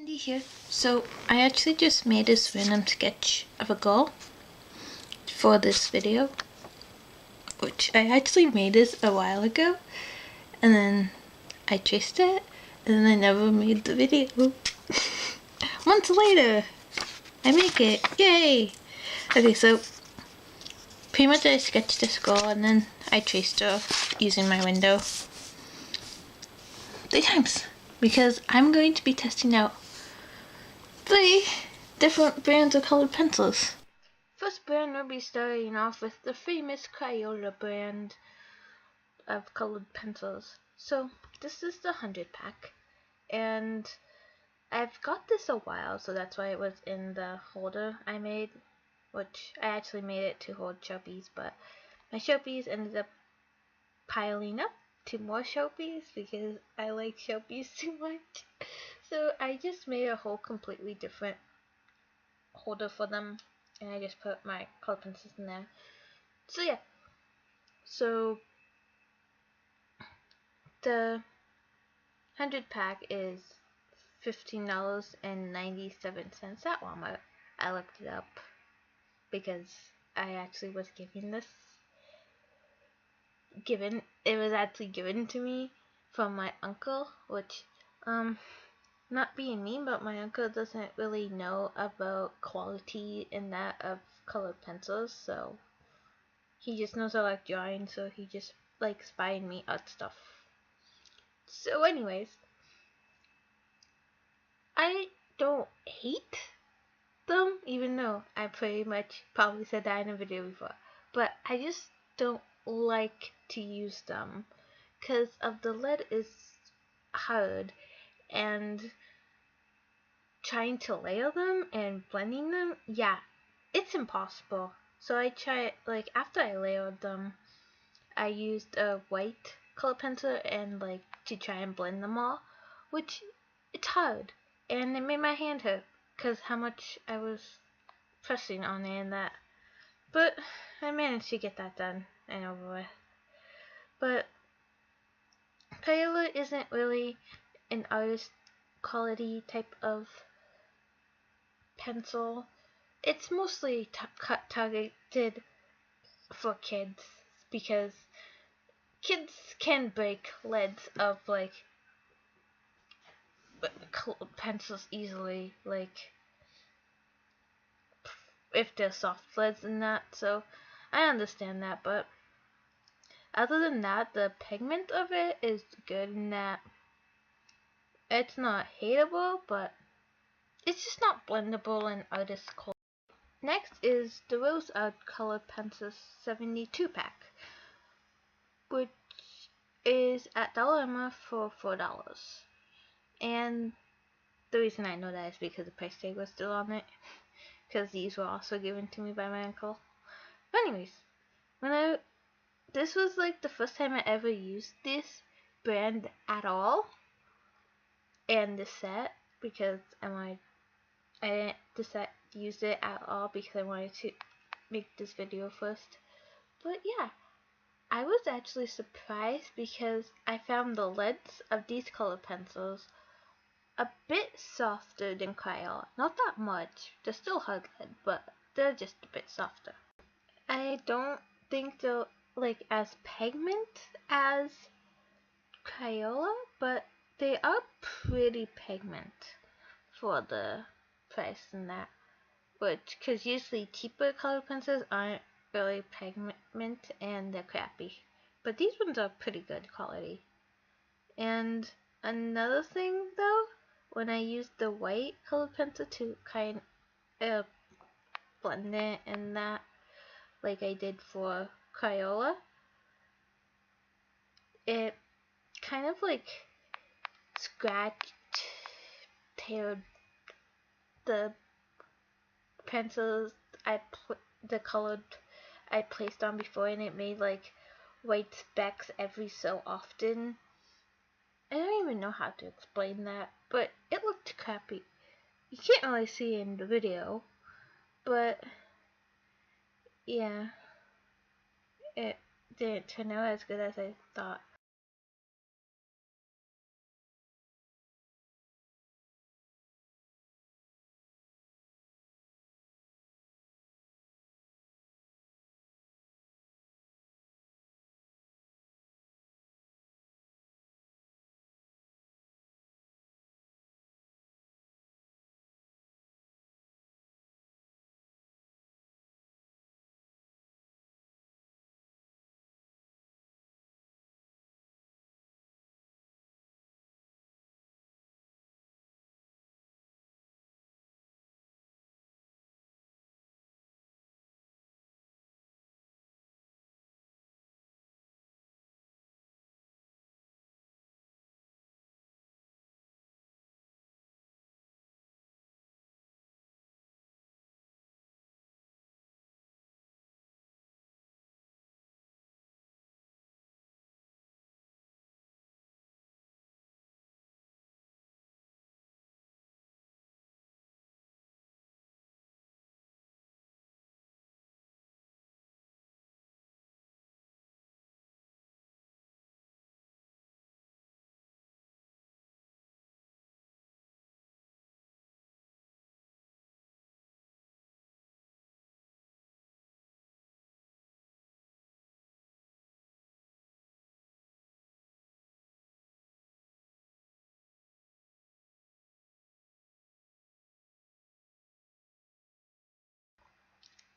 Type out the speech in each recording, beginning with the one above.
Cindy here. So I actually just made this random sketch of a girl for this video, which I actually made this a while ago, and then I traced it, and then I never made the video. Months later, I make it. Yay! Okay, so pretty much I sketched this girl and then I traced her using my window 3 times because I'm going to be testing out 3 different brands of colored pencils. First brand we'll be starting off with the famous Crayola brand of colored pencils. So this is the 100 pack, and I've got this a while, so that's why it was in the holder I made, which I actually made it to hold Sharpies, but my Sharpies ended up piling up to more Sharpies because I like Sharpies too much. So I just made a whole completely different holder for them, and I just put my colored pencils in there. So yeah, so the 100 pack is $15.97 at Walmart. I looked it up because I actually was it was actually given to me from my uncle, which not being mean, but my uncle doesn't really know about quality in that of colored pencils, so he just knows I like drawing, so he just likes buying me art stuff. So anyways, I don't hate them, even though I pretty much probably said that in a video before, but I just don't like to use them because of the lead is hard, and trying to layer them and blending them, yeah, it's impossible. So I tried, like, after I layered them, I used a white color pencil and like to try and blend them all, which it's hard, and it made my hand hurt because how much I was pressing on it and that. But I managed to get that done and over with. But Crayola isn't really an artist quality type of pencil. It's mostly targeted for kids because kids can break leads of like pencils easily, like if they're soft leads and that. So I understand that, but other than that, the pigment of it is good in that it's not hateable, but it's just not blendable in artist color. Next is the Rose Art Color Pencil 72 pack, which is at Dollarama for $4. And the reason I know that is because the price tag was still on it, because these were also given to me by my uncle. But anyways, this was like the first time I ever used this brand at all, and this set, because I didn't decide to use it at all because I wanted to make this video first. But yeah, I was actually surprised because I found the lids of these color pencils a bit softer than Crayola. Not that much. They're still hard lead, but they're just a bit softer. I don't think they're like as pigment as Crayola, but they are pretty pigment for the price and that. Because usually cheaper color pencils aren't really pigment and they're crappy. But these ones are pretty good quality. And another thing though, when I used the white color pencil to kind of blend it and that, like I did for Crayola, it kind of like scratched, teared the pencils the colored I placed on before, and it made like white specks every so often. I don't even know how to explain that, but it looked crappy. You can't really see it in the video, but yeah, it didn't turn out as good as I thought.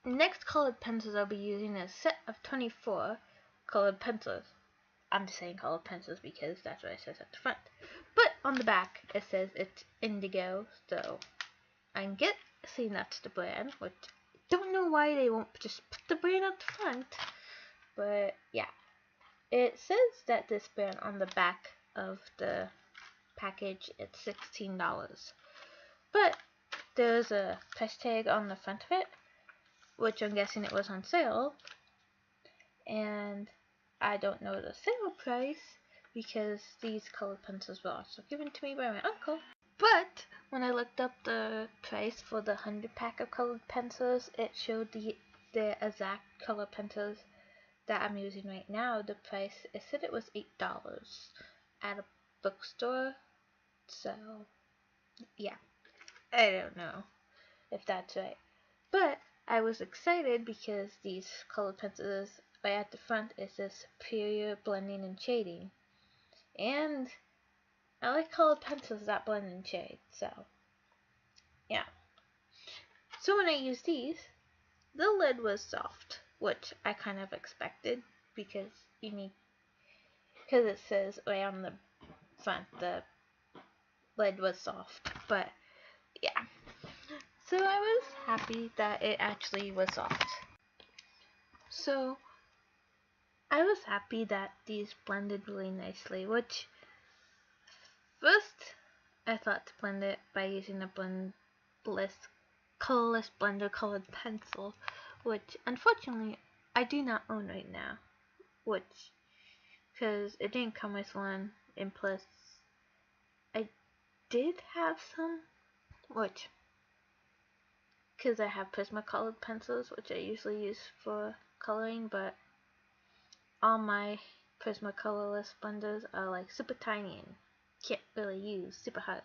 next colored pencils I'll be using is a set of 24 colored pencils. I'm just saying colored pencils because that's what it says at the front. But on the back it says it's Indigo, so I can see that's the brand, which I don't know why they won't just put the brand at the front. But yeah. It says that this brand on the back of the package it's $16. But there's a price tag on the front of it, which I'm guessing it was on sale. And I don't know the sale price because these colored pencils were also given to me by my uncle. But when I looked up the price for the 100 pack of colored pencils, it showed the exact color pencils that I'm using right now. The price, it said it was $8 at a bookstore. So yeah, I don't know if that's right, but I was excited because these colored pencils right at the front is this superior blending and shading, and I like colored pencils that blend and shade. So yeah, so when I used these, the lid was soft, which I kind of expected because because it says right on the front the lid was soft. But yeah, so I was happy that it actually was soft. So I was happy that these blended really nicely, which first I thought to blend it by using a colorless blender colored pencil, which unfortunately I do not own right now, which because it didn't come with one, and plus I did have some, which because I have Prismacolor pencils, which I usually use for coloring, but all my Prismacolorless blenders are like super tiny and can't really use super hard.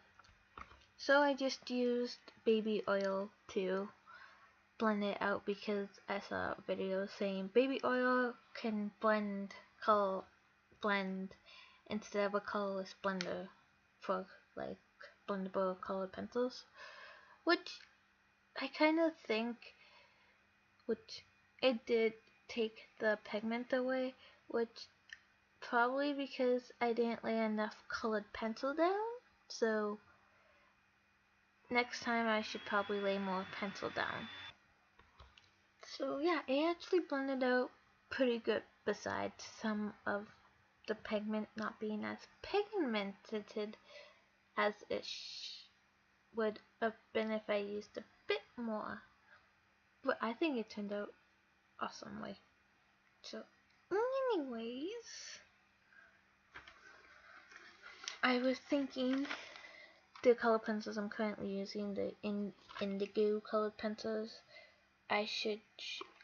So I just used baby oil to blend it out because I saw a video saying baby oil can blend instead of a colorless blender for like blendable colored pencils, which I kind of think, which it did take the pigment away, which probably because I didn't lay enough colored pencil down. So next time I should probably lay more pencil down. So yeah, it actually blended out pretty good besides some of the pigment not being as pigmented as it would have been if I used a bit more. But I think it turned out awesomely. So anyways, I was thinking the color pencils I'm currently using, the indigo colored pencils, I should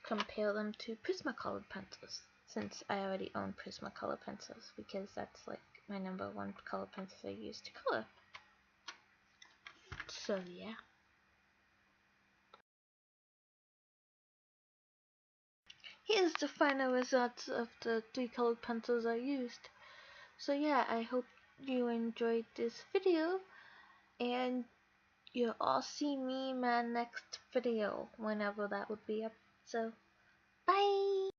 compare them to Prismacolor pencils, since I already own Prismacolor pencils, because that's like my #1 color pencil I use to color. So yeah. Here's the final results of the 3 colored pencils I used. So yeah, I hope you enjoyed this video, and you'll all see me in my next video, whenever that would be up. So, bye!